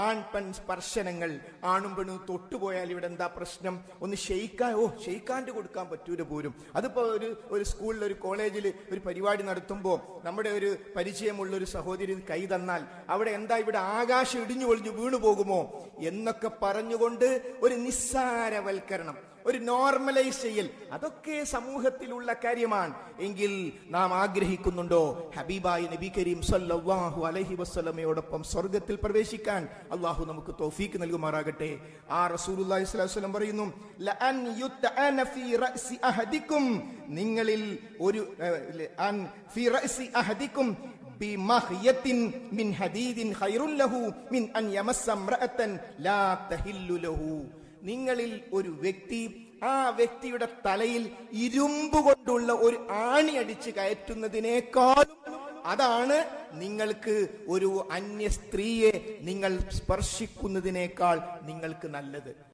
ആൺ പെൺ സ്പർശനങ്ങൾ, ആണും പെണ്ണും തൊട്ടുപോയാൽ ഇവിടെ എന്താ പ്രശ്നം? ഒന്ന് ഷെയ്ക്കാൻഡ് കൊടുക്കാൻ പറ്റൂല പോലും. അതിപ്പോ ഒരു സ്കൂളിൽ, ഒരു കോളേജിൽ ഒരു പരിപാടി നടത്തുമ്പോൾ നമ്മുടെ ഒരു പരിചയമുള്ള ഒരു സഹോദരി കൈ തന്നാൽ അവിടെ എന്താ, ഇവിടെ ആകാശം ഇടിഞ്ഞു പൊളിഞ്ഞു വീണു പോകുമോ എന്നൊക്കെ പറഞ്ഞുകൊണ്ട് ഒരു നിസ്സാരവൽക്കരണം, ഒരു നോർമലൈസ് ചെയ്യൽ, അതൊക്കെ സമൂഹത്തിലുള്ള കാര്യമാണ്. എങ്കിൽ നാം ആഗ്രഹിക്കുന്നുണ്ടോ ഹബീബായ നബി കരീം സല്ലല്ലാഹു അലൈഹി വസല്ലമയോടൊപ്പം സ്വർഗത്തിൽ പ്രവേശിക്കാൻ? അള്ളാഹു നമുക്ക് തൗഫീക്ക് നൽകുമാറാകട്ടെ. ആ റസൂലുള്ളാഹി സ്വല്ലല്ലാഹു അലൈഹി വസല്ലം പറയുന്നു, ലഅൻ യുത്അന ഫീ റഅസി അഹദിക്കും, നിങ്ങളിൽ ഒരു ഫീ റഅസി അഹദിക്കും ബിമഖ്യത്തിൻ മിൻ ഹദീദിൻ ഖൈറുൻ ലഹു മിൻ അൻ യമസ്സ ഇംറഅതൻ ലാ തഹില്ലു ലഹു. നിങ്ങളിൽ ഒരു വ്യക്തി, ആ വ്യക്തിയുടെ തലയിൽ ഇരുമ്പ് കൊണ്ടുള്ള ഒരു ആണി അടിച്ച് കയറ്റുന്നതിനേക്കാളും അതാണ് നിങ്ങൾക്ക് ഒരു അന്യ സ്ത്രീയെ നിങ്ങൾ സ്പർശിക്കുന്നതിനേക്കാൾ നിങ്ങൾക്ക് നല്ലത്.